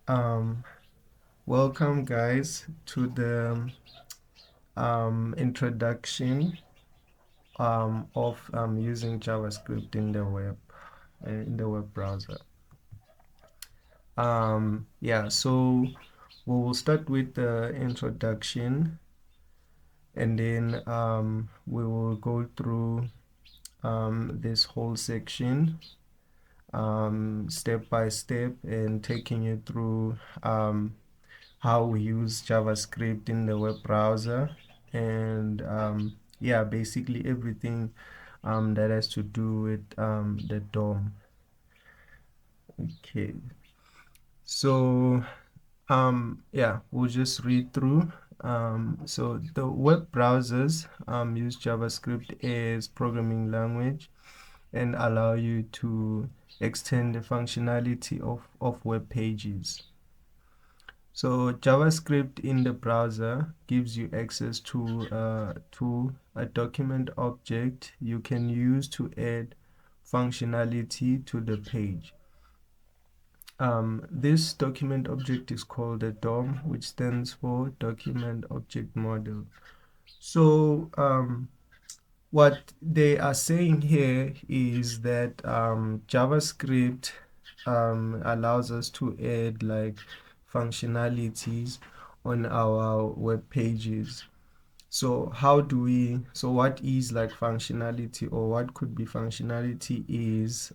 Um, Welcome guys to the introduction of using JavaScript in the web browser. Yeah, so we will start with the introduction, and then we will go through this whole section step by step and taking you through how we use JavaScript in the web browser, and yeah, basically everything that has to do with the DOM. Okay, so yeah, we'll just read through. So the web browsers use JavaScript as programming language and allow you to extend the functionality of web pages. So JavaScript in the browser gives you access to a document object you can use to add functionality to the page. This document object is called a DOM, which stands for Document Object Model. So what they are saying here is that JavaScript allows us to add like functionalities on our web pages. So what is like functionality, or what could be functionality is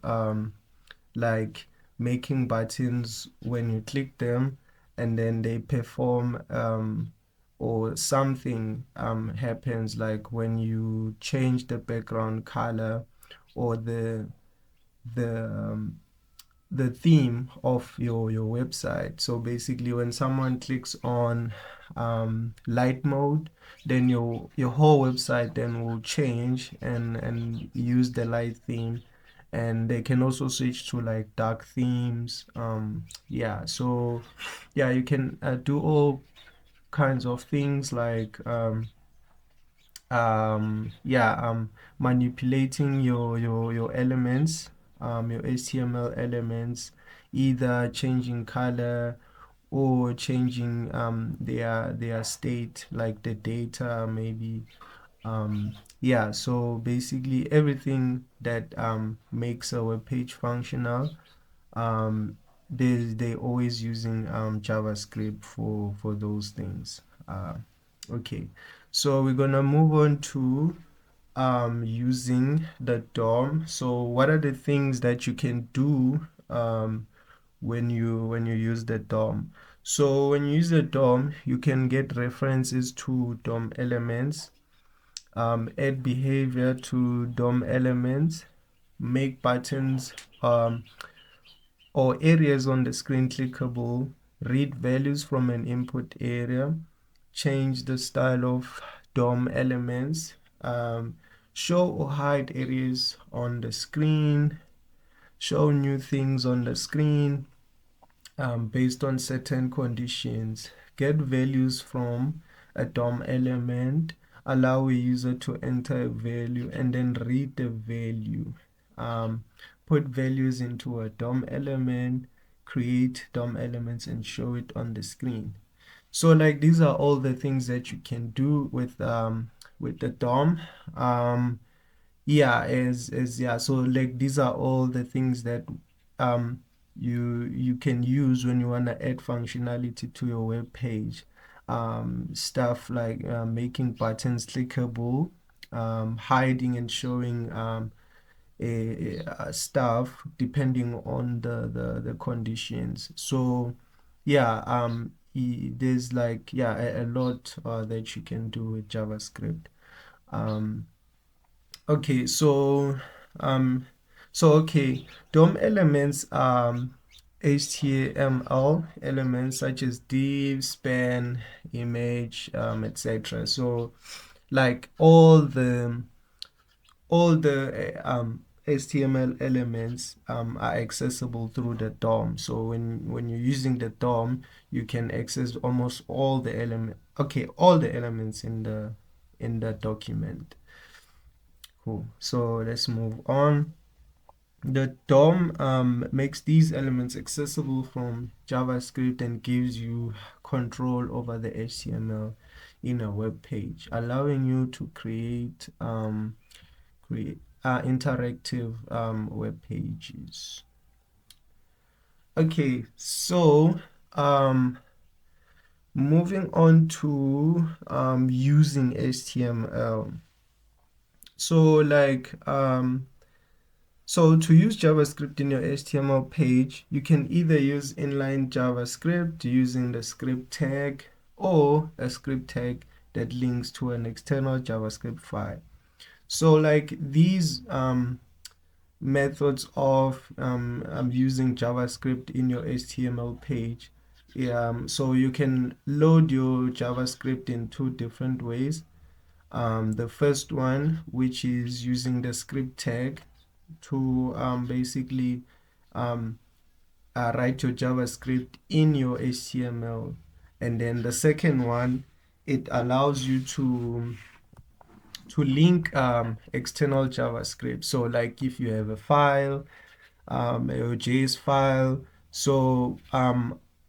like making buttons when you click them and then they perform or something happens, like when you change the background color or the um, the theme of your website. So basically when someone clicks on light mode, then your whole website then will change and use the light theme, and they can also switch to like dark themes. Yeah, so yeah, you can do all kinds of things like yeah, manipulating your elements, your HTML elements, either changing color or changing their state, like the data maybe. Yeah, so basically everything that makes a web page functional, um, they always using JavaScript for those things. Okay, so we're gonna move on to using the DOM. So what are the things that you can do when you use the DOM? So when you use the DOM, you can get references to DOM elements, add behavior to DOM elements, make buttons or areas on the screen clickable, read values from an input area, change the style of DOM elements, show or hide areas on the screen, show new things on the screen based on certain conditions, get values from a DOM element, allow a user to enter a value and then read the value, put values into a DOM element, create DOM elements and show it on the screen. So like these are all the things that you can do with the DOM. Yeah, as yeah, so like these are all the things that you can use when you want to add functionality to your web page. Stuff like making buttons clickable, hiding and showing stuff depending on the conditions. So yeah, there's like yeah a lot that you can do with JavaScript. Um, Okay, um okay, DOM elements HTML elements such as div, span, image, etc. So like all the HTML elements are accessible through the DOM. So when you're using the DOM, you can access almost all the all the elements in the document. Cool. So let's move on. The DOM makes these elements accessible from JavaScript and gives you control over the HTML in a web page, allowing you to create interactive web pages. Okay, so moving on to using HTML. So so to use JavaScript in your HTML page, you can either use inline JavaScript using the script tag or a script tag that links to an external JavaScript file. So like these methods of using JavaScript in your HTML page, so you can load your JavaScript in two different ways. The first one, which is using the script tag to basically write your JavaScript in your HTML. And then the second one, it allows you to link external JavaScript. So like if you have a file, a JS file, so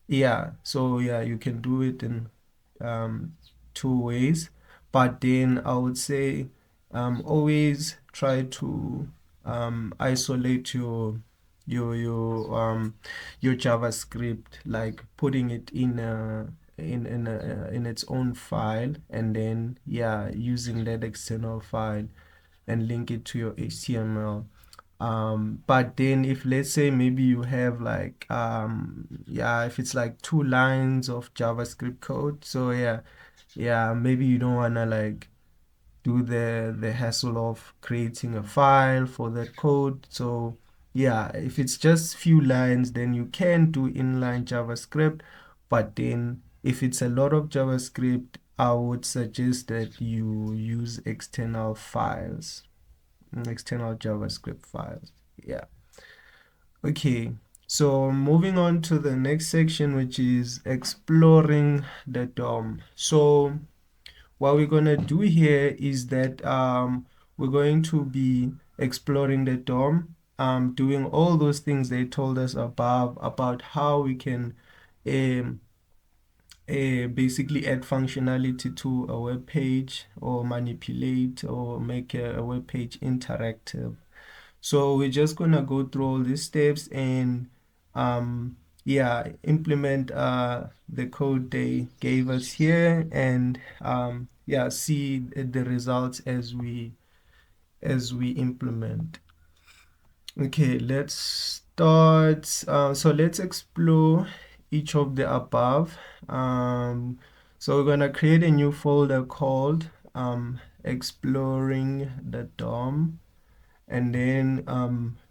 yeah, you can do it in two ways. But then I would say always try to isolate your JavaScript, like putting it in in its own file, and then yeah, using that external file and link it to your HTML. But then if let's say maybe you have like yeah, if it's like 2 lines of JavaScript code, so yeah, maybe you don't wanna like do the hassle of creating a file for that code. So yeah, if it's just few lines, then you can do inline JavaScript. But then if it's a lot of JavaScript, I would suggest that you use external files, external JavaScript files. Yeah. Okay. So moving on to the next section, which is exploring the DOM. So what we're going to do here is that we're going to be exploring the DOM, doing all those things they told us above about how we can um, basically add functionality to a web page or manipulate or make a web page interactive. So we're just gonna go through all these steps and yeah, implement the code they gave us here, and yeah, see the results as we implement. Okay, let's start. So let's explore each of the above. So we're gonna create a new folder called exploring the DOM. And then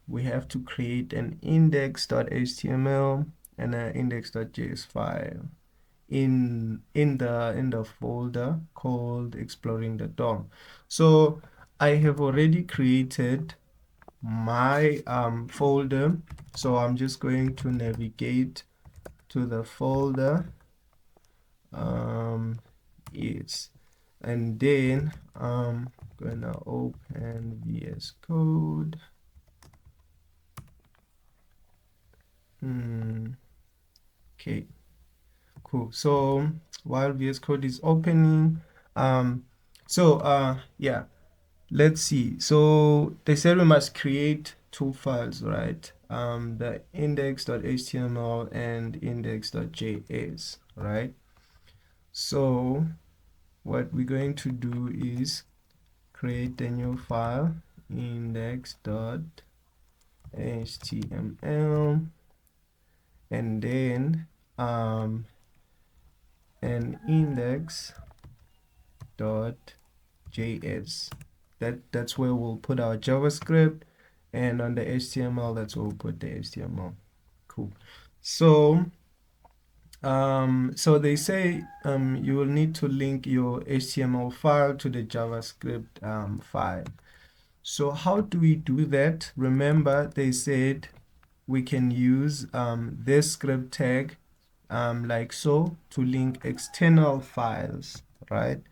we have to create an index.html and an index.js file in the folder called exploring the DOM. So I have already created my folder, so I'm just going to navigate to the folder. Yes, and then I'm gonna open VS Code. Okay, cool. So while VS Code is opening, yeah, let's see. So they said we must create two files, right? The index.html and index.js, right? So what we're going to do is create a new file, index.html, and then an index.js. That's where we'll put our JavaScript, and on the HTML, that's where we'll put the HTML. Cool. So so they say you will need to link your HTML file to the JavaScript file. So how do we do that? Remember, they said we can use this script tag like so to link external files, right?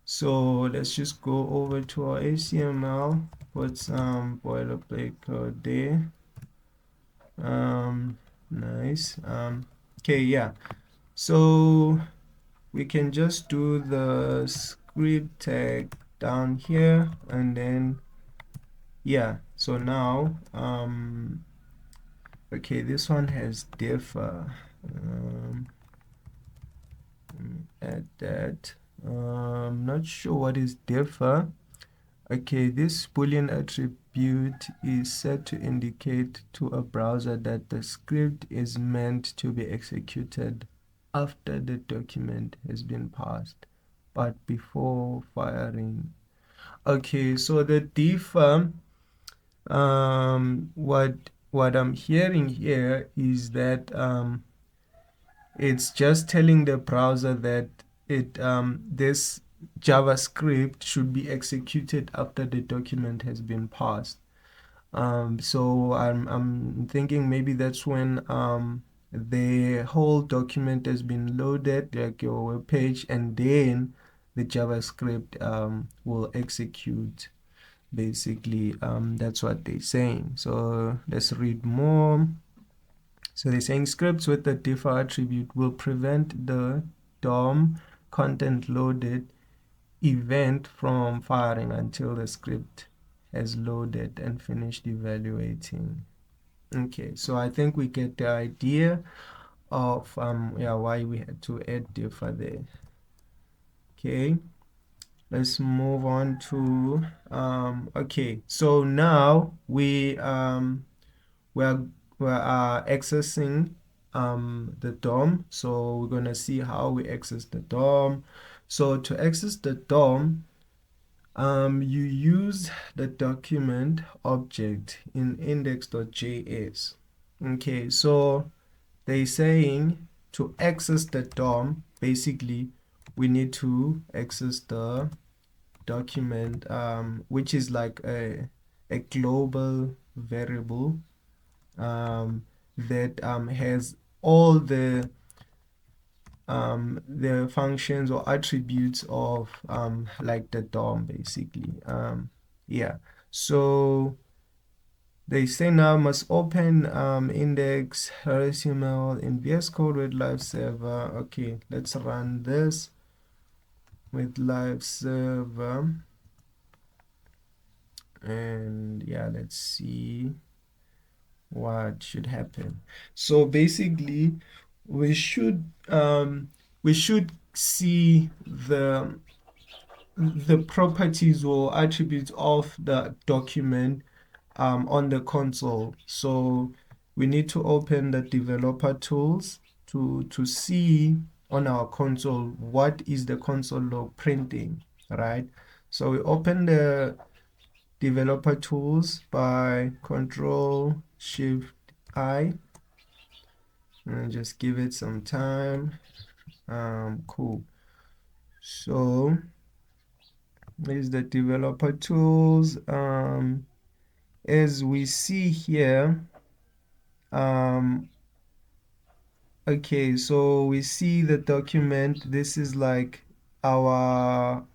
So let's just go over to our HTML put some boilerplate code there. Nice. Okay, yeah. So we can just do the script tag down here, and then yeah. So now okay, this one has differ. Add that. Not sure what is differ. Okay, this Boolean attribute is set to indicate to a browser that the script is meant to be executed after the document has been parsed, but before firing. Okay, so the differ, what I'm hearing here is that it's just telling the browser that this JavaScript should be executed after the document has been parsed. So I'm thinking maybe that's when the whole document has been loaded, like your web page, and then the JavaScript will execute. Basically, that's what they're saying. So let's read more. So they're saying scripts with the differ attribute will prevent the DOM content loaded event from firing until the script has loaded and finished evaluating. Okay, so I think we get the idea of yeah, why we had to add differ there. Okay, let's move on to okay, so now we're accessing the DOM. So we're gonna see how we access the DOM. So to access the DOM, you use the document object in index.js. Okay, so they're saying to access the DOM, basically we need to access the document, which is like a global variable that has all the functions or attributes of like the DOM basically. Yeah, so they say now must open index HTML in VS Code with live server. Okay, let's run this with live server, and yeah, let's see what should happen. So basically we should see the properties or attributes of the document on the console. So we need to open the developer tools to see on our console what is the console log printing, right? So we open the developer tools by Control Shift I, and just give it some time. Cool. So is the developer tools. As we see here, okay, so we see the document. This is like our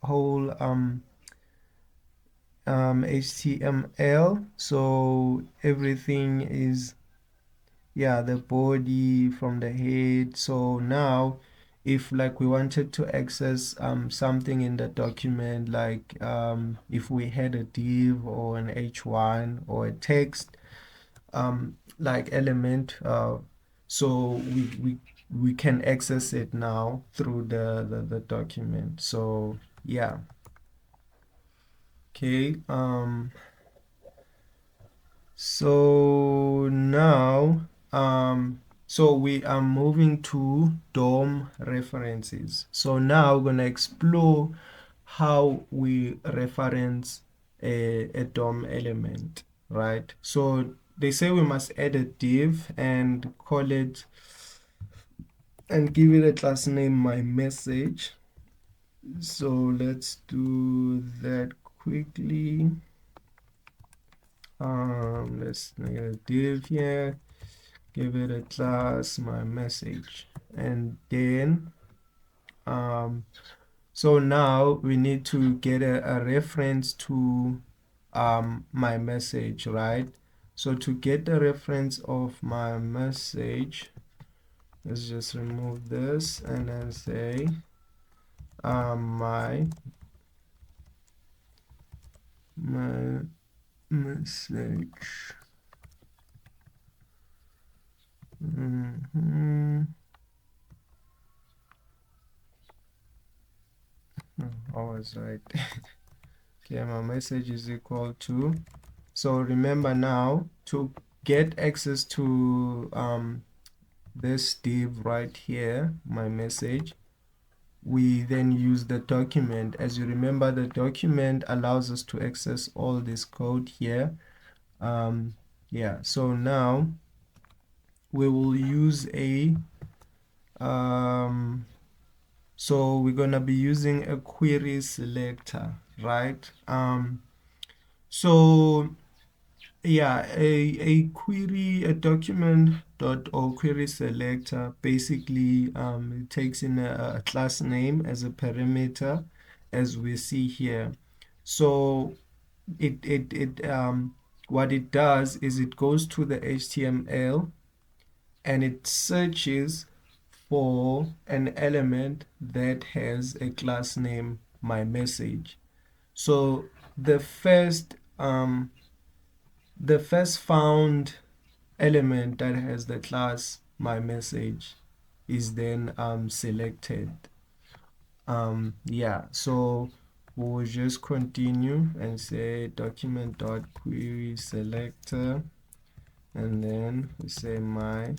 whole HTML. So everything is, yeah, the body from the head. So now if like we wanted to access something in the document, like if we had a div or an h1 or a text like element, so we can access it now through the document. So yeah. Okay, so now so we are moving to DOM references. So now we're gonna explore how we reference a DOM element, right? So they say we must add a div and call it and give it a class name my message. So let's do that quickly. Let's make a div here, give it a class my message, and then so now we need to get a reference to my message, right? So to get the reference of my message, let's just remove this and then say my message. I was right. Okay, my message is equal to, so remember now to get access to this div right here, my message, we then use the document. As you remember, the document allows us to access all this code here. Yeah, so now we will use a so we're gonna be using a query selector, right? So yeah, a query, a document dot or query selector basically it takes in a class name as a parameter, as we see here. So it what it does is it goes to the HTML and it searches for an element that has a class name my message. So the first found element that has the class my message is then selected. Yeah, so we'll just continue and say document dot query selector, and then we say my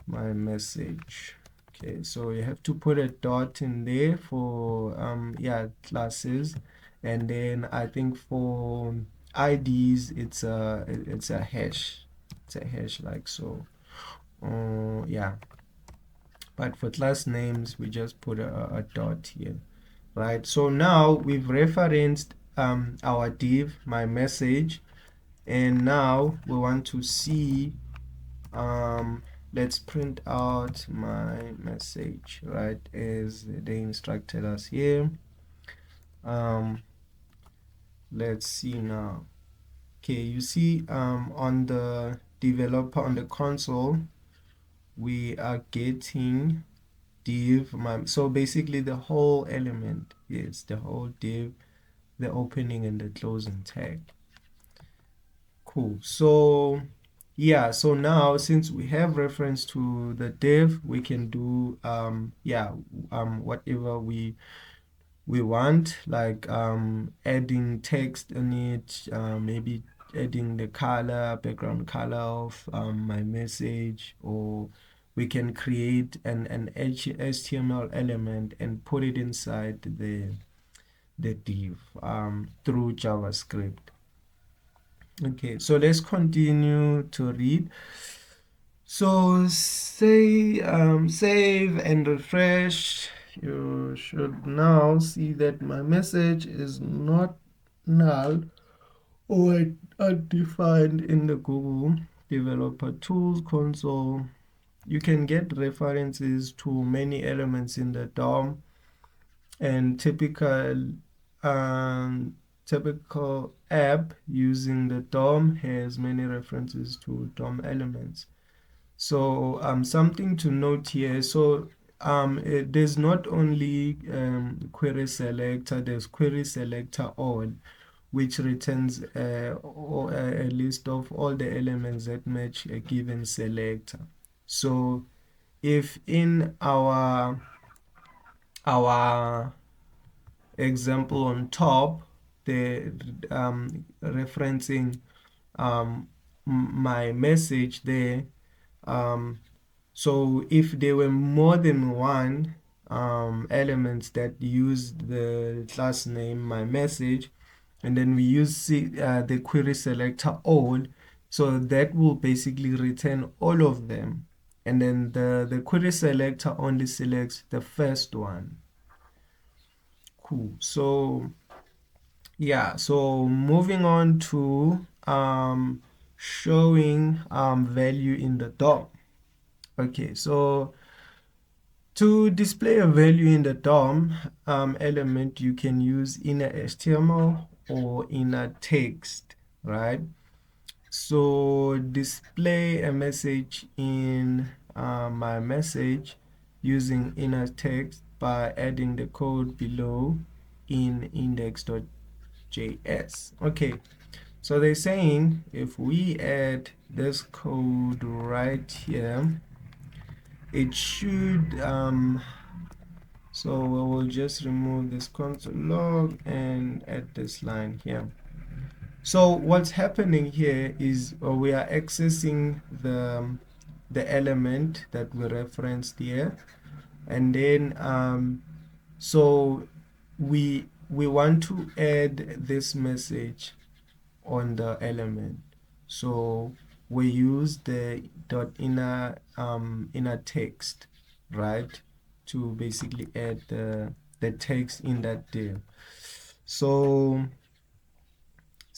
message. Okay, so you have to put a dot in there for yeah, classes, and then I think for IDs it's a hash. It's a hash like so. Yeah, but for class names we just put a dot here, right? So now we've referenced our div my message, and now we want to see let's print out my message, right, as they instructed us here. Let's see now. Okay, you see on the developer, on the console, we are getting div my, so basically the whole element is the whole div, the opening and the closing tag. Cool. So yeah, so now since we have reference to the div, we can do yeah, whatever we want, like adding text in it, maybe adding the color, background color of my message, or we can create an HTML element and put it inside the div through JavaScript. Okay, so let's continue to read. So say save and refresh. You should now see that my message is not null or undefined in the Google Developer Tools console. You can get references to many elements in the DOM, and typical app using the DOM has many references to DOM elements. So something to note here. So there's not only query selector, there's query selector all, which returns a list of all the elements that match a given selector. So if in our example on top, the referencing my message there, so if there were more than one elements that used the class name my message, and then we use the query selector all, so that will basically return all of them, and then the query selector only selects the first one. Cool. So yeah, so moving on to showing value in the DOM. Okay, so to display a value in the DOM element, you can use inner HTML or inner text, right? So display a message in my message using inner text by adding the code below in index.js. Okay, so they're saying if we add this code right here, it should so we will just remove this console log and add this line here. So what's happening here is we are accessing the element that we referenced here, and then so we want to add this message on the element. So we use the dot inner text, right, to basically add the text in that div. So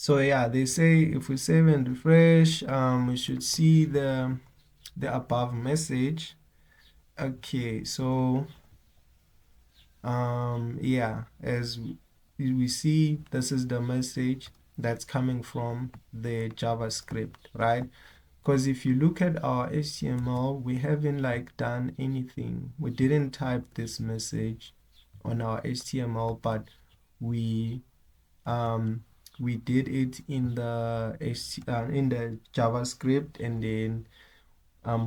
yeah, they say if we save and refresh, we should see the above message. Okay, so yeah, as we see, this is the message that's coming from the JavaScript, right? Because if you look at our HTML, we haven't like done anything. We didn't type this message on our HTML, but we um we did it in the JavaScript, and then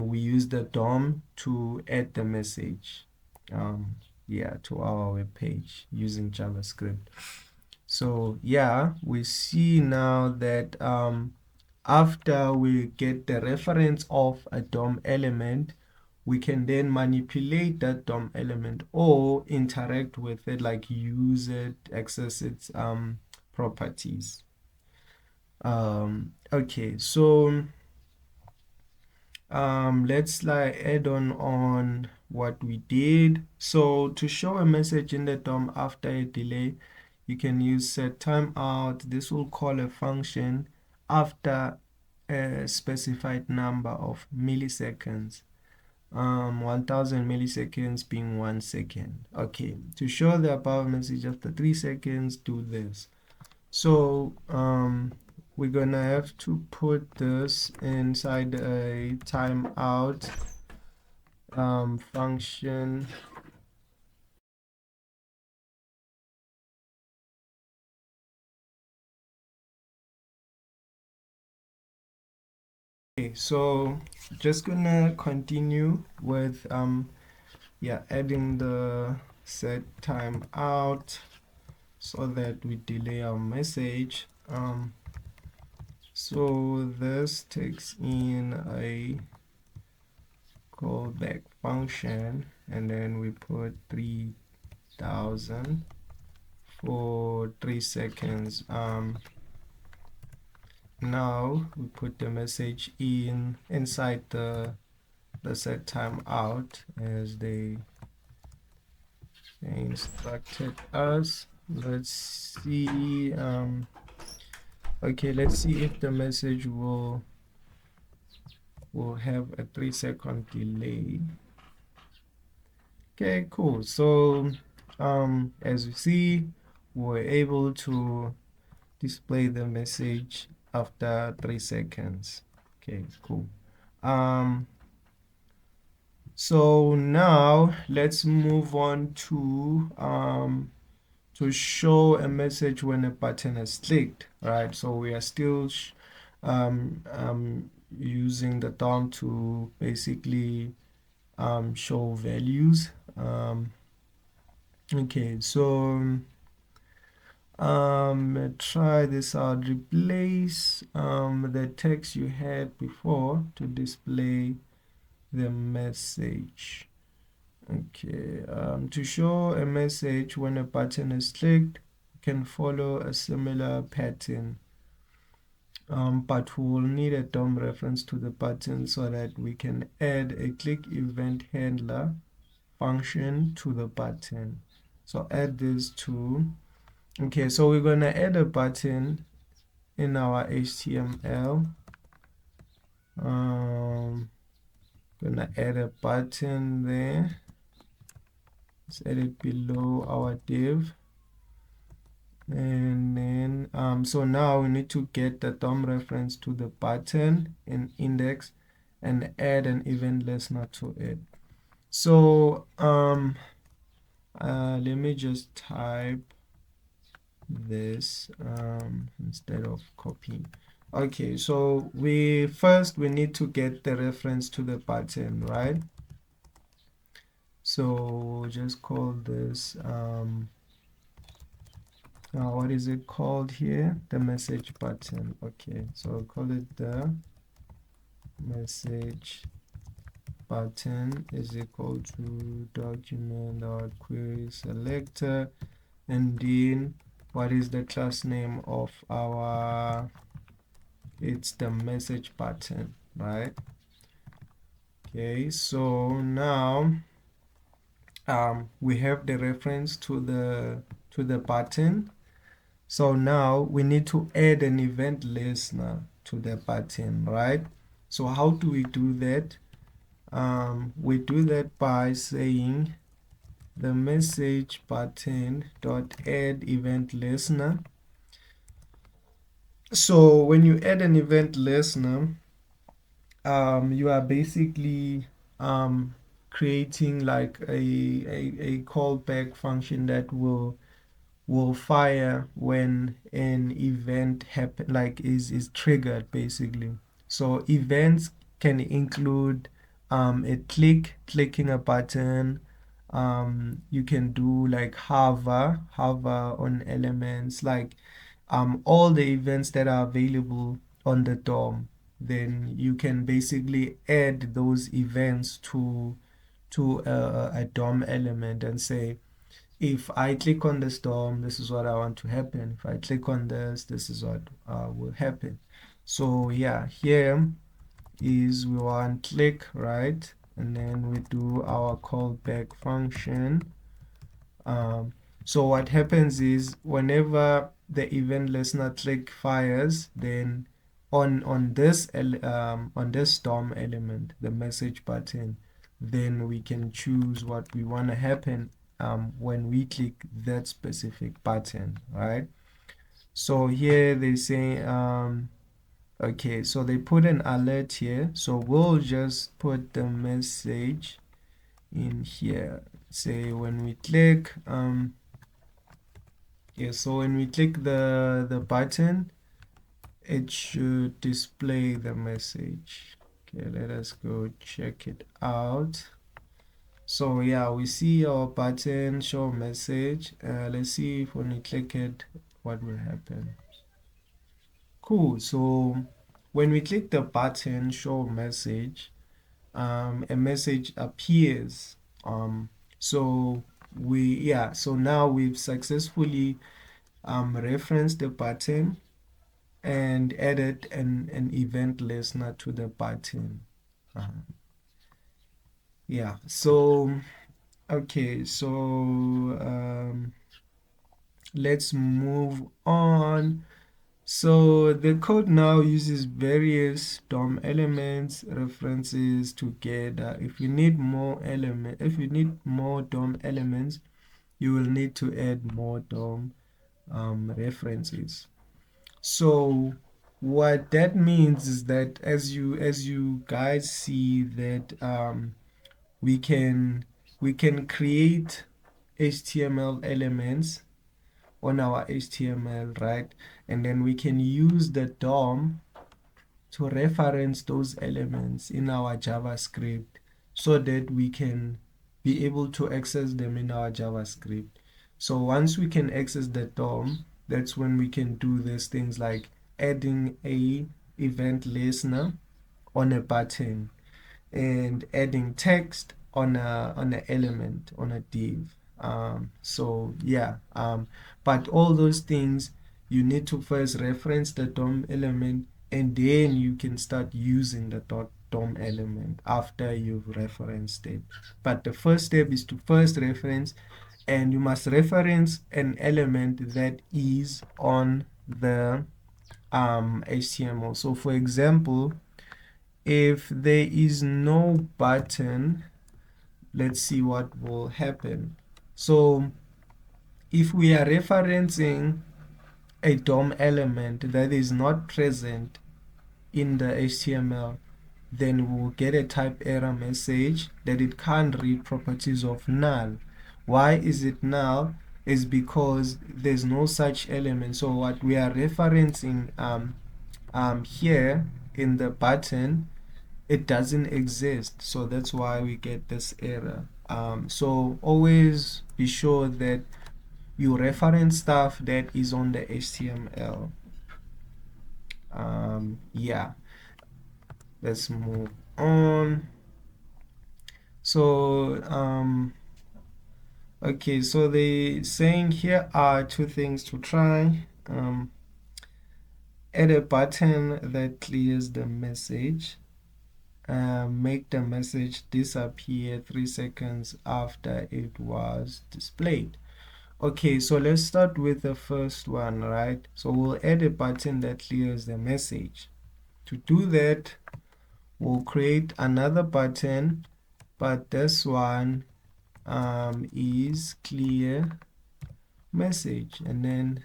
we use the DOM to add the message yeah, to our web page using JavaScript. So yeah, we see now that after we get the reference of a DOM element, we can then manipulate that DOM element or interact with it, like use it, access its properties. Okay, so let's like add on what we did. So to show a message in the DOM after a delay, you can use set timeout. This will call a function after a specified number of milliseconds. 1000 milliseconds being 1 second. Okay, to show the above message after 3 seconds, do this. So we're gonna have to put this inside a timeout function. Okay, so just gonna continue with yeah, adding the set timeout so that we delay our message. So this takes in a callback function, and then we put 3000 for 3 seconds. Now we put the message inside the set timeout as they instructed us. Let's see. Okay, let's see if the message will have a 3-second delay. Okay, cool. So as you see, we're able to display the message after 3 seconds. Okay, cool. So now let's move on to show a message when a button is clicked, right? So we are still using the DOM to basically show values. Okay, so try this out. Replace the text you had before to display the message. Okay, to show a message when a button is clicked, you can follow a similar pattern, but we will need a DOM reference to the button so that we can add a click event handler function to the button. So add this to, okay, so we're gonna add a button in our HTML. Gonna add a button there. Let's add it below our div. And then so now we need to get the DOM reference to the button and index and add an event listener to it. So let me just type this instead of copying. Okay, so we need to get the reference to the button, right? So just call this what is it called here? The message button. Okay, so I'll call it the message button is equal to document or query selector, and then what is the class name of our, it's the message button, right? Okay, so now we have the reference to the button. So now we need to add an event listener to the button, right? So how do we do that? We do that by saying the message button dot add event listener. So when you add an event listener, you are basically creating like a callback function that will fire when an event happen, like is triggered basically. So events can include clicking a button. You can do like hover on elements, like all the events that are available on the DOM. Then you can basically add those events to a DOM element and say, if I click on this DOM, this is what I want to happen. If I click on this, this is what will happen. So yeah, here is we want click, right? And then we do our callback function. So what happens is whenever the event listener click fires, then on this DOM element, the message button, then we can choose what we want to happen when we click that specific button, right? So here they say okay, so they put an alert here, so we'll just put the message in here. Say when we click yeah, so when we click the button, it should display the message. Okay, let us go check it out. So yeah, we see our button show message. Let's see if when we click it, what will happen. Cool. So when we click the button show message, a message appears. So so now we've successfully referenced the button and added an event listener to the button. Yeah, so okay, so let's move on. So the code now uses various DOM elements, references together. If you need more DOM elements, you will need to add more DOM references. So what that means is that as you guys see that we can create HTML elements on our HTML, right? And then we can use the DOM to reference those elements in our JavaScript so that we can be able to access them in our JavaScript. So once we can access the DOM, that's when we can do these things like adding a event listener on a button and adding text on an element on a div. So yeah, but all those things you need to first reference the DOM element, and then you can start using the DOM element after you've referenced it. But the first step is to first reference, and you must reference an element that is on the HTML. So for example, if there is no button, let's see what will happen. So if we are referencing a DOM element that is not present in the HTML, then we'll get a type error message that it can't read properties of null. Why is it null? Is because there's no such element. So what we are referencing here in the button, it doesn't exist. So that's why we get this error. So always be sure that you reference stuff that is on the HTML. Yeah, let's move on. So okay, so they saying here are two things to try. Add a button that clears the message. Make the message disappear 3 seconds after it was displayed. Okay, so let's start with the first one, right? So we'll add a button that clears the message. To do that, we'll create another button, but this one is clear message, and then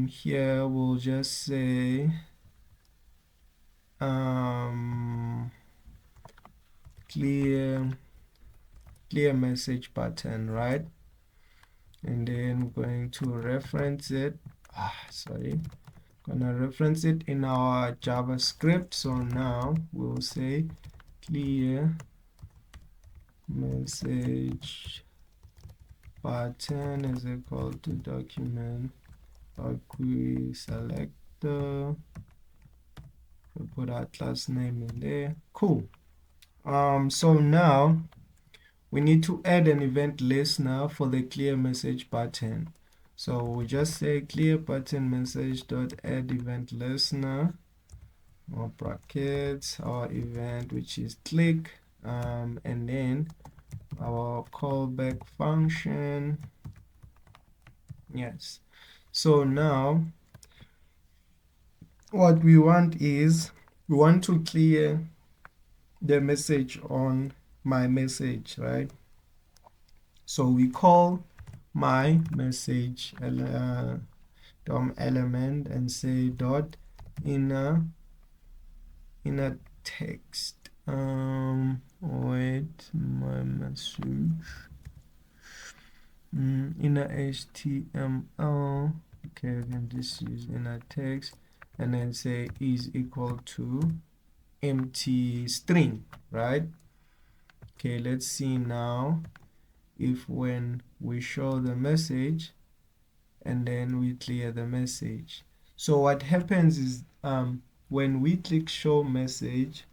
here we'll just say clear message button, right? And then we're going to reference it. Gonna reference it in our JavaScript. So now we'll say clear message button is equal to document query selector. We'll put our class name in there. Cool. So now we need to add an event listener for the clear message button. So we just say clear button message dot add event listener, or brackets, our event which is click, and then our callback function. Yes. So now what we want is we want to clear the message on my message, right? So we call my message DOM element and say dot inner text. Wait, my message inner HTML. Okay, we can just use inner text and then say is equal to empty string, right? Okay, let's see now if when we show the message and then we clear the message. So what happens is when we click show message,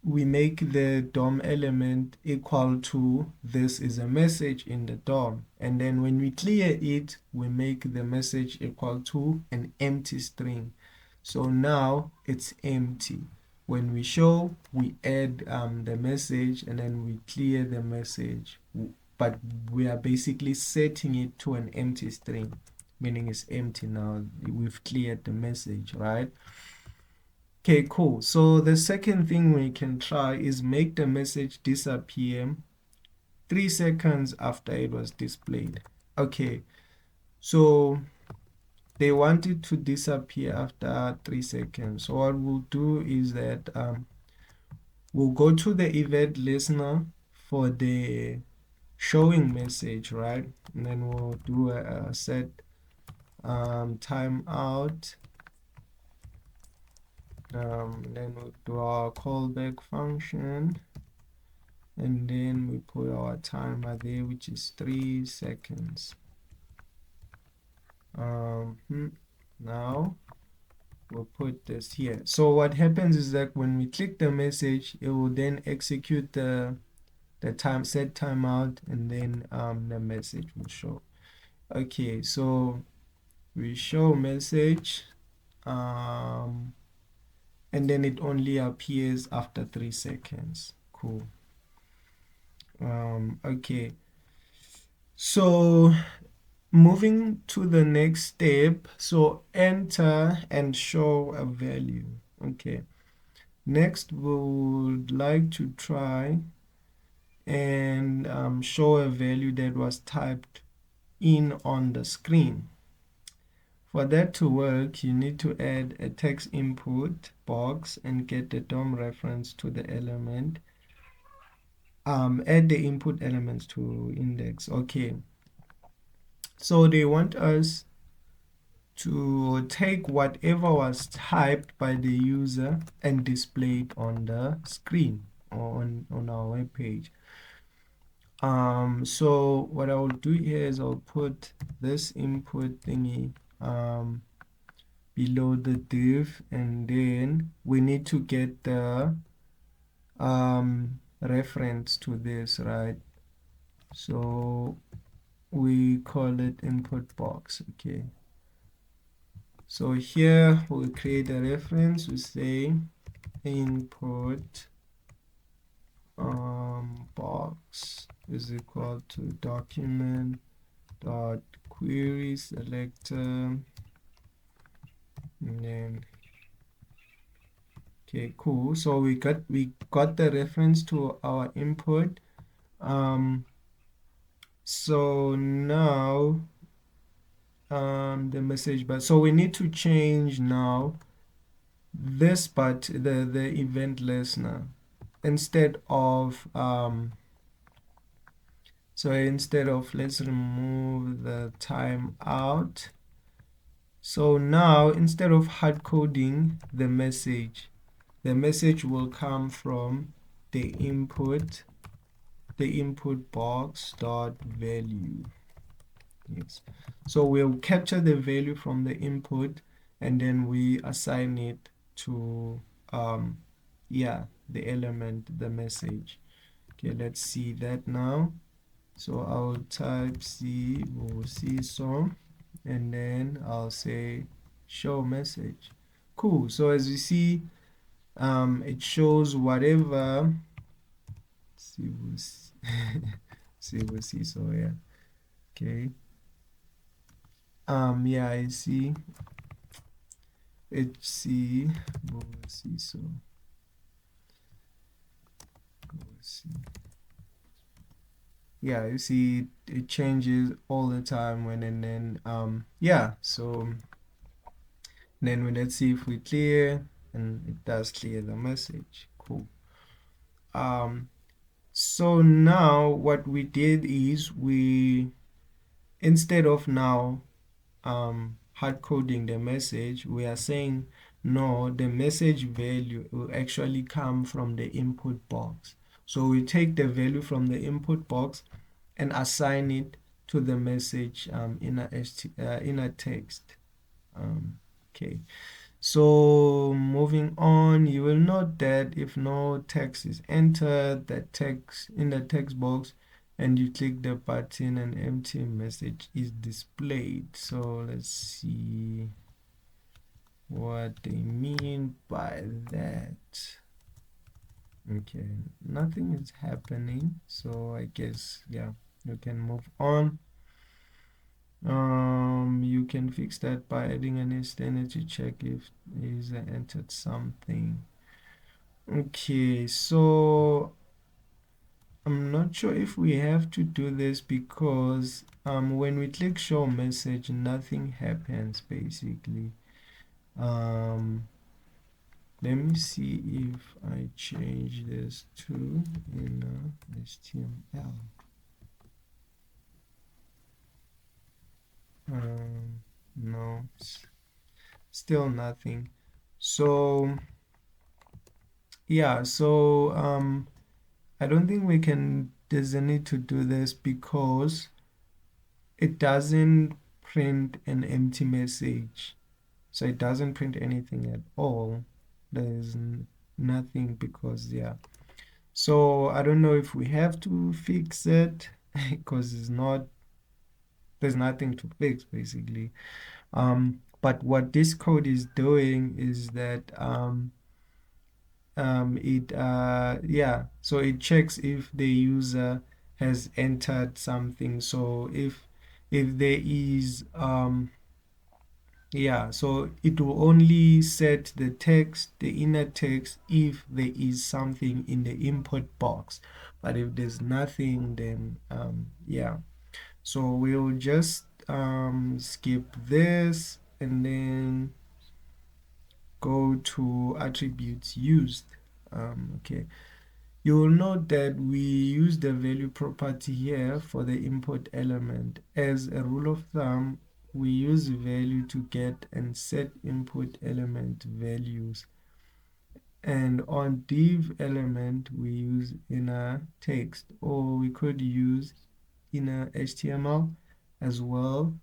we make the DOM element equal to this is a message in the DOM, and then when we clear it, we make the message equal to an empty string. So now it's empty. When we show, we add the message and then we clear the message, but we are basically setting it to an empty string, meaning it's empty now. We've cleared the message, right? Okay, cool. So the second thing we can try is make the message disappear 3 seconds after it was displayed. Okay, so they want it to disappear after 3 seconds. So what we'll do is that we'll go to the event listener for the showing message, right? And then we'll do a set timeout. Then we'll do our callback function, and then we put our timer there, which is 3 seconds. Now we'll put this here. So what happens is that when we click the message, it will then execute the set timeout, and then the message will show. Okay, so we show message, and then it only appears after 3 seconds. Cool. Okay, so moving to the next step, so enter and show a value. Okay, next we would like to try and show a value that was typed in on the screen. For that to work, you need to add a text input box and get the DOM reference to the element. Add the input elements to index. Okay. So they want us to take whatever was typed by the user and display it on the screen or on our web page. So what I will do here is I'll put this input thingy below the div, and then we need to get the reference to this, right? So we call it input box. Okay, so here we'll create a reference. We say input box is equal to document dot query selector, and then okay, cool. So we got the reference to our input. So now the message, but so we need to change now this but the event listener instead of so instead of, let's remove the timeout. So now instead of hard coding the message will come from the input box dot value. Yes, so we'll capture the value from the input and then we assign it to yeah, the element, the message. Okay, let's see that now. So I'll type C song and then I'll say show message. Cool. So as you see, it shows whatever C so yeah. Okay. Yeah, I see HC so yeah, you see it changes all the time when, and then yeah, so then let's see if we clear, and it does clear the message. Cool. So now what we did is we, instead of now hard coding the message, we are saying no, the message value will actually come from the input box. So we take the value from the input box and assign it to the message inner text. Okay, so moving on, you will note that if no text is entered, that text in the text box, and you click the button, an empty message is displayed. So let's see what they mean by that. Okay, nothing is happening, so I guess, yeah, you can move on. You can fix that by adding an instance to check if the user entered something. Okay, so I'm not sure if we have to do this because when we click show message, nothing happens basically. Let me see if I change this to in HTML. No, still nothing. So yeah, so I don't think we can, there's a need to do this because it doesn't print an empty message. So it doesn't print anything at all. There's nothing because, yeah. So I don't know if we have to fix it because it's not, there's nothing to fix basically. But what this code is doing is that yeah, so it checks if the user has entered something. So if there is yeah, so it will only set the text, the inner text, if there is something in the input box. But if there's nothing, then yeah. So we'll just skip this and then go to attributes used. Okay, you will note that we use the value property here for the input element. As a rule of thumb, we use value to get and set input element values. And on div element, we use inner text, or we could use inner HTML as well.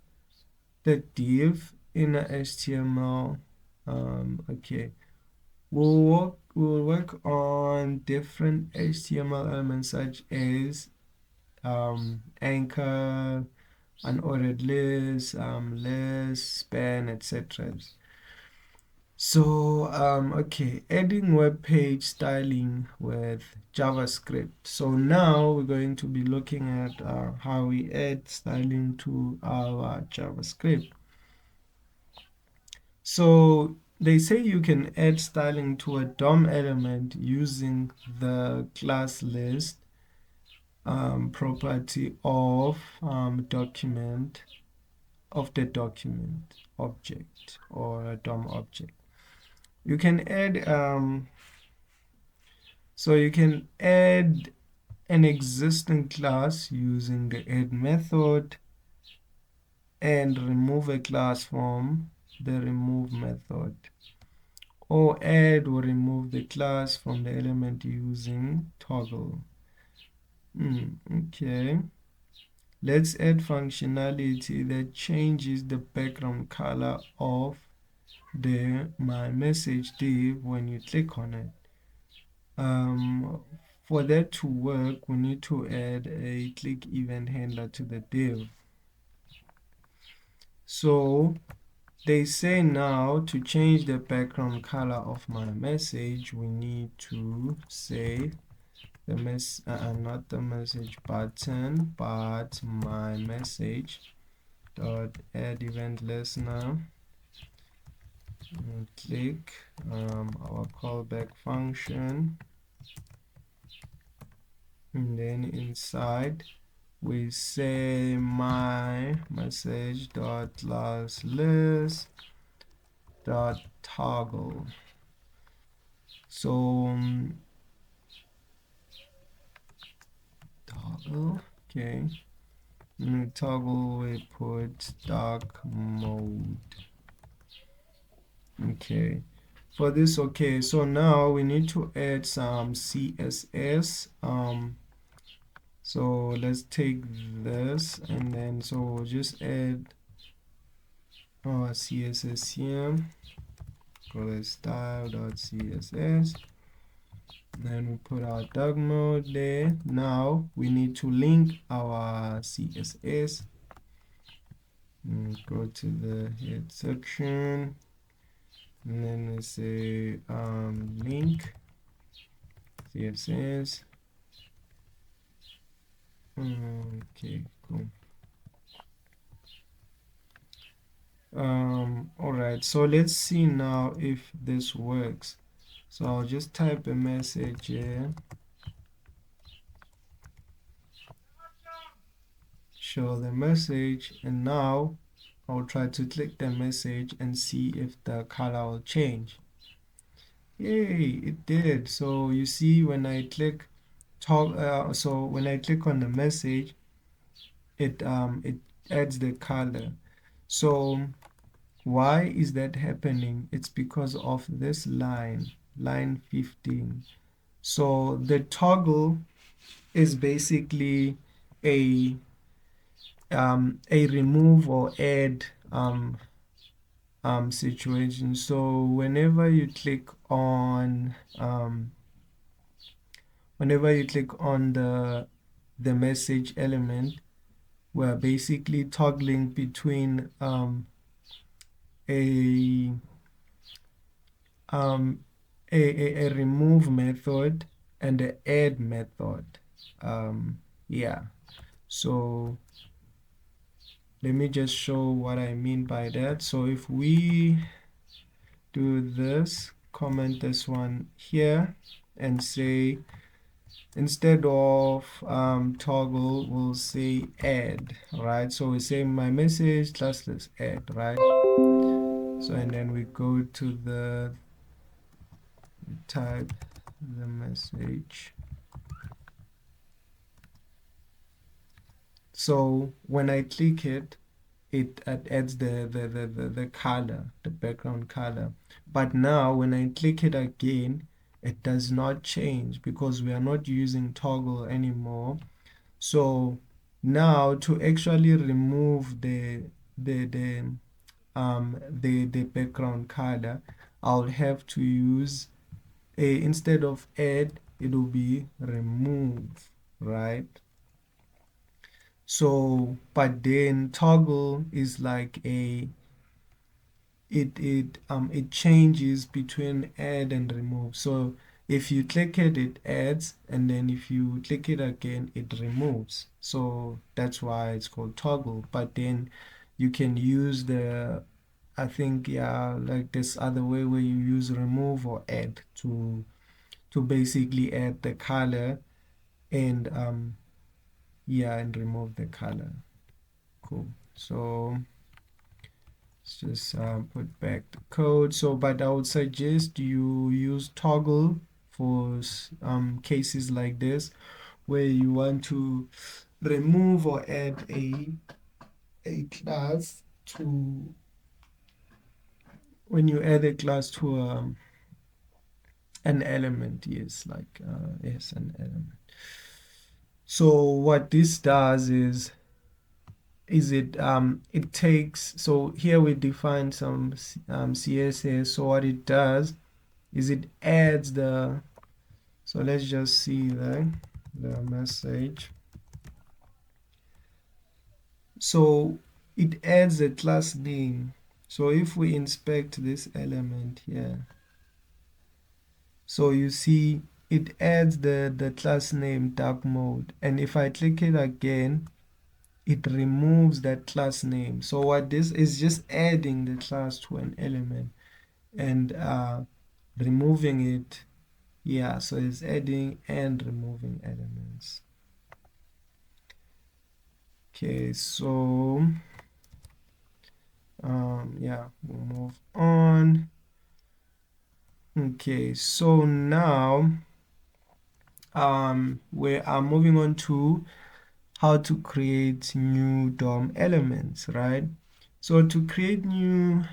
The div inner HTML, okay. We'll work on different HTML elements such as anchor, unordered list, list, span, etc. So, okay, adding web page styling with JavaScript. So now we're going to be looking at how we add styling to our JavaScript. So they say you can add styling to a DOM element using the class list property of document of the document object or a DOM object. You can add so you can add an existing class using the add method and remove a class from the remove method, or add or remove the class from the element using toggle. Okay, let's add functionality that changes the background color of the my message div when you click on it. For that to work, we need to add a click event handler to the div. So they say now to change the background color of my message, we need to say the not the message button, but my message dot add event listener. And click our callback function, and then inside we say my message dot last list dot toggle. So toggle, okay. Toggle we put dark mode. Okay, for this, okay, so now we need to add some CSS. So let's take this, and then so we'll just add our CSS here. Call it style.css. Then we put our dark mode there. Now we need to link our CSS. Go to the head section, and then we say link CSS. Okay, cool. All right, so let's see now if this works. So I'll just type a message here, show the message, and now I'll try to click the message and see if the color will change. Yay, it did. So you see when I click so when I click on the message, it adds the color. So why is that happening? It's because of this line 15. So the toggle is basically a remove or add situation. So whenever you click on the message element, we're basically toggling between a remove method and the add method. Yeah, so let me just show what I mean by that. So if we do this, comment this one here and say instead of toggle, we'll say add, right? So we say my message classless add, right? So and then we go to the type the message. So when I click it, it adds the color, the background color. But now when I click it again, it does not change because we are not using toggle anymore. So now to actually remove the background color, I'll have to use a, instead of add, it will be remove, right? So but then toggle is like a, it changes between add and remove. So if you click it, it adds, and then if you click it again, it removes. So that's why it's called toggle. But then you can use the, I think, yeah, like this other way where you use remove or add to basically add the color and yeah, and remove the color. Cool. So let's just put back the code. So, but I would suggest you use toggle for cases like this, where you want to remove or add a class to, when you add a class to an element, yes, like yes, an element. So what this does is it takes, so here we define some CSS. So what it does is it adds the, so let's just see the message. So it adds a class name. So if we inspect this element here, so you see it adds the class name dark mode, and if I click it again, it removes that class name. So what this is just adding the class to an element and removing it. Yeah, so it's adding and removing elements. Okay, so yeah, we'll move on. Okay, so now we are moving on to how to create new DOM elements, right? So to create new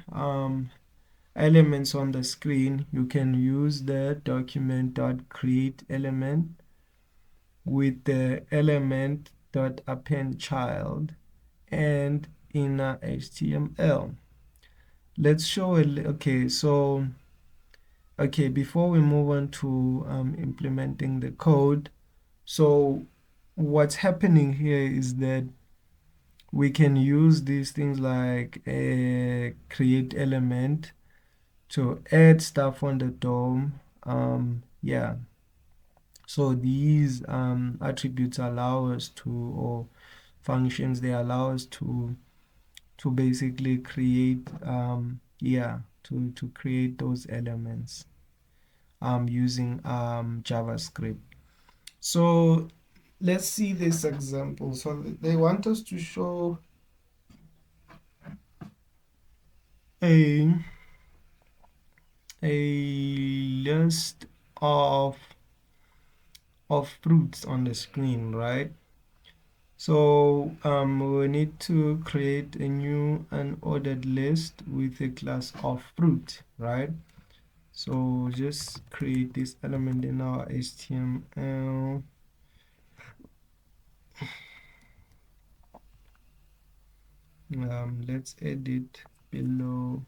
elements on the screen, you can use the document.create element with the element.append child and inner HTML. Let's show it. Okay, so okay, before we move on to implementing the code, so what's happening here is that we can use these things like a create element to add stuff on the DOM. Yeah, so these attributes allow us to, or functions, they allow us to basically create yeah, to create those elements using JavaScript. So let's see this example. So they want us to show a list of fruits on the screen, right? So we need to create a new unordered list with a class of fruit, right? So just create this element in our HTML. Let's edit below.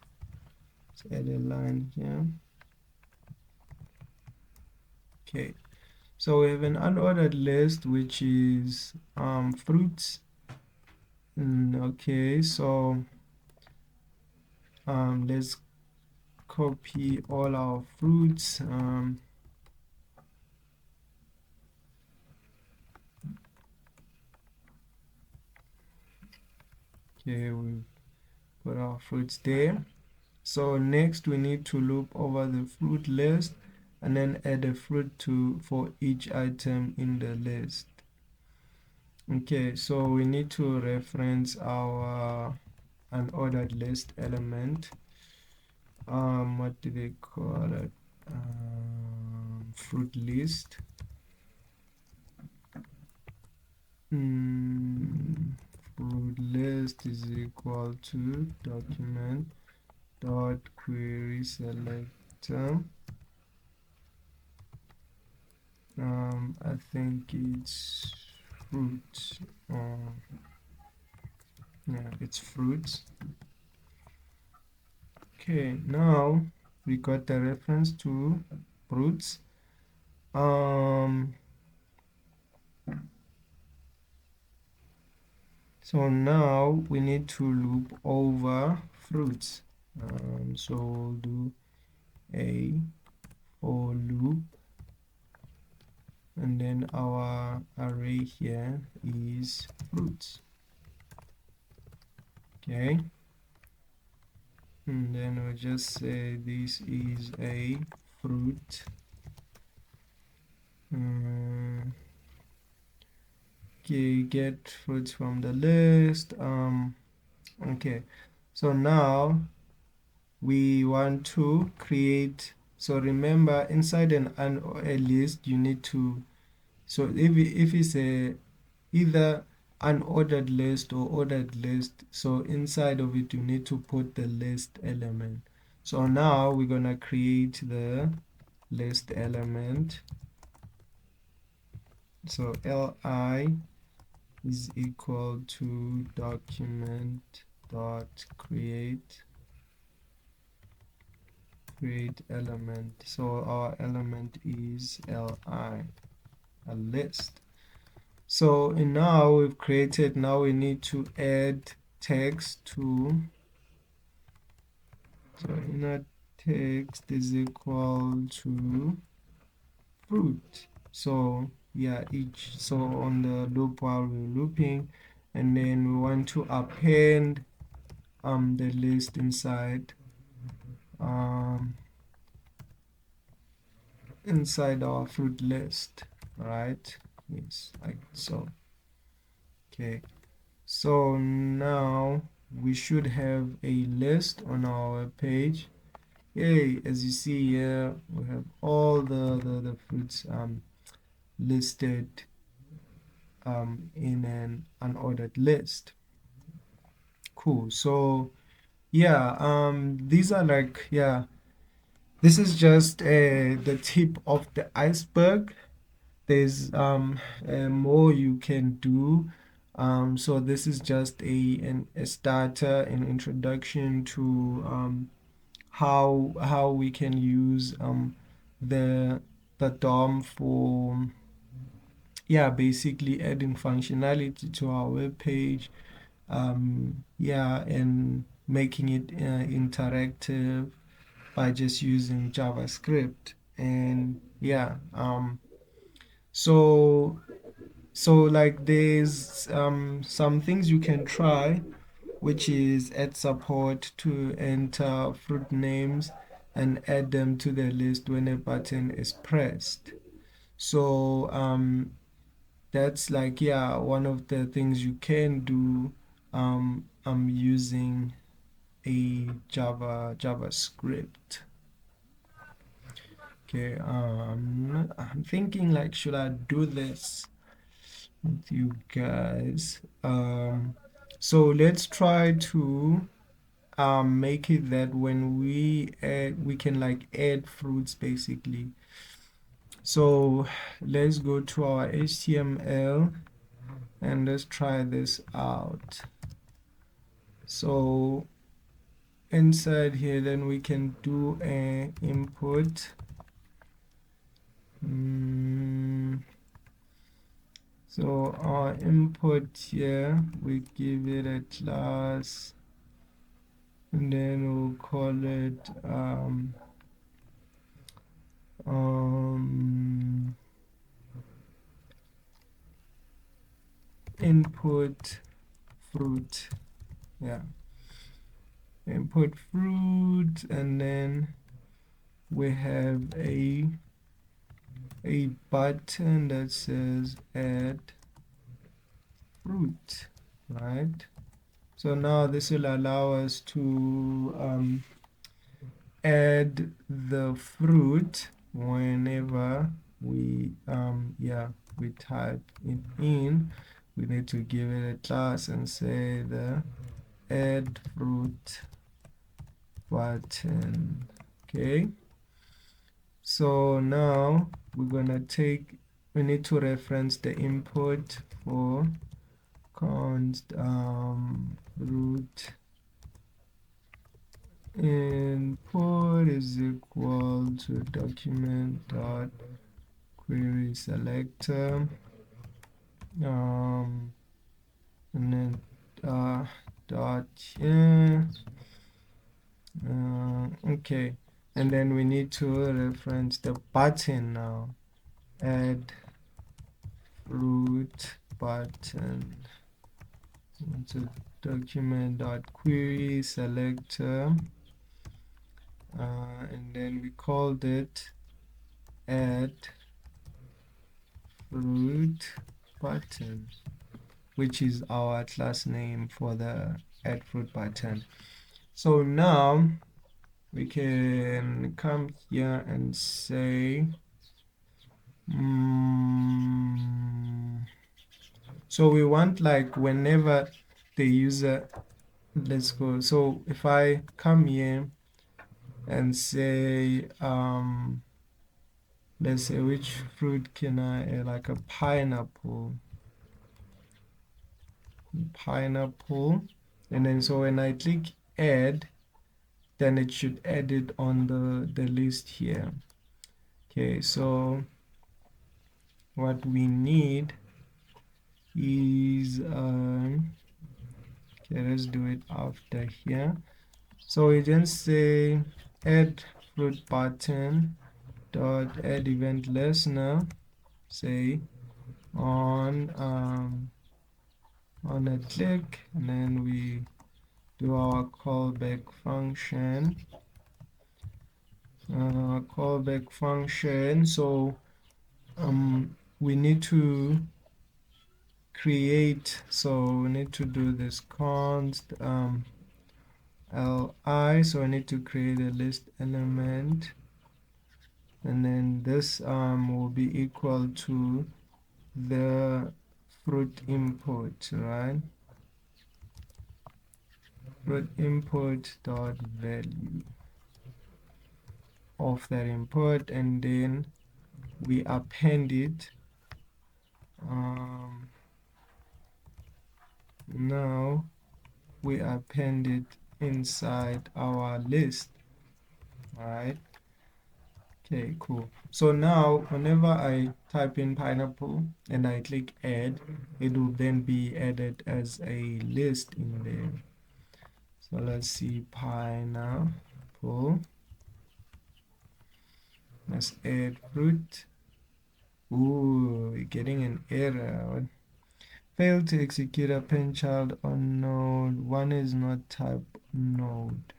Let's add a line here. Okay, so we have an unordered list which is fruits. Okay, so let's copy all our fruits. Okay, we put our fruits there. So next we need to loop over the fruit list and then add a fruit for each item in the list. Okay, so we need to reference our unordered list element. What do they call it? Fruit list. Fruit list is equal to document dot query selector. I think it's fruit. Yeah, it's fruits. Okay, now we got the reference to fruits. So now we need to loop over fruits. So we'll do a for loop, and then our array here is fruits. Okay, and then we'll just say this is a fruit. Okay, get fruits from the list. Okay, so now we want to create. So remember, inside a list, you need to. So if it's either unordered list or ordered list, so inside of it you need to put the list element. So now we're gonna create the list element. So li is equal to document dot create element. So our element is li, a list. So now we've created, now we need to add text to, so inner text is equal to fruit. So yeah, so on the loop while we're looping, and then we want to append the list inside inside our fruit list, right? Yes, like so. Okay, so now we should have a list on our page. Yay, as you see here, we have all the fruits listed in an unordered list. Cool. So yeah, these are like, yeah, this is just the tip of the iceberg. There's more you can do. So this is just a starter, an introduction to how we can use the DOM for, yeah, basically adding functionality to our web page, yeah, and making it interactive by just using JavaScript. And yeah, so like there's some things you can try, which is add support to enter fruit names and add them to the list when a button is pressed. So that's like, yeah, one of the things you can do. I'm using a JavaScript. Okay, I'm thinking like, should I do this with you guys? So let's try to make it that when we add, we can like add fruits basically. So let's go to our HTML and let's try this out. So inside here, then we can do a input. So our input here, we give it a class, and then we'll call it input fruit. Yeah, input fruit, and then we have a a button that says add fruit, right? So now this will allow us to add the fruit whenever we we type it in. We need to give it a class and say the add fruit button. Okay, so now we need to reference the input for const root input is equal to document dot query selector and then dot here. Okay, and then we need to reference the button now. Add root button into document dot query selector, and then we called it add fruit button, which is our class name for the add fruit button. So now we can come here and say so we want like whenever the user, let's go, so if I come here and say let's say which fruit can I add, like a pineapple, and then so when I click add, then it should add it on the list here. Okay, so what we need is okay, let's do it after here. So we just say add fruit button dot add event listener, say on a click, and then we do our callback function. So we need to create, so we need to do this const li, so I need to create a list element, and then this will be equal to the fruit input, right? Fruit input dot value of that input, and then we append it. Now we append it inside our list. All right. Okay, cool. So now whenever I type in pineapple and I click add, it will then be added as a list in there. So let's see, pineapple. Let's add fruit. Ooh, we're getting an error. Failed to execute append child on node. One is not type node.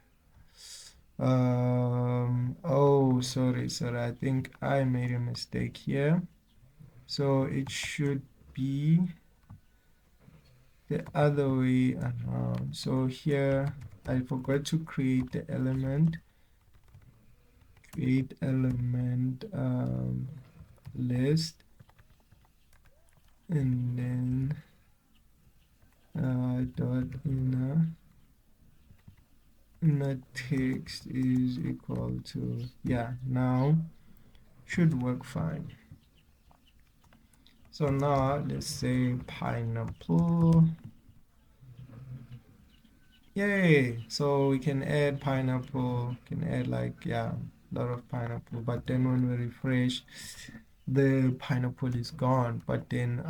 Oh, sorry, I think I made a mistake here. So it should be the other way around. So here I forgot to create the element. Create element list, and then dot inner text is equal to, yeah, now should work fine. So now let's say pineapple. Yay! So we can add pineapple, can add like, yeah, a lot of pineapple, but then when we refresh, the pineapple is gone. But then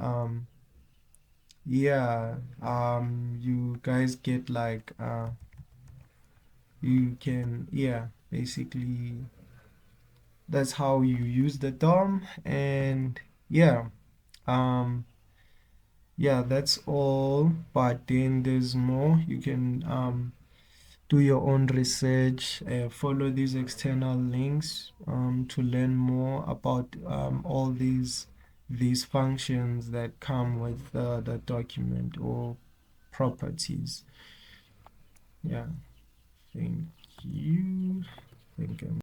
yeah, you guys get like you can, yeah, basically that's how you use the DOM. And yeah, yeah, that's all, but then there's more. You can do your own research, follow these external links to learn more about all these functions that come with the document or properties. Yeah, thank you. Thank you.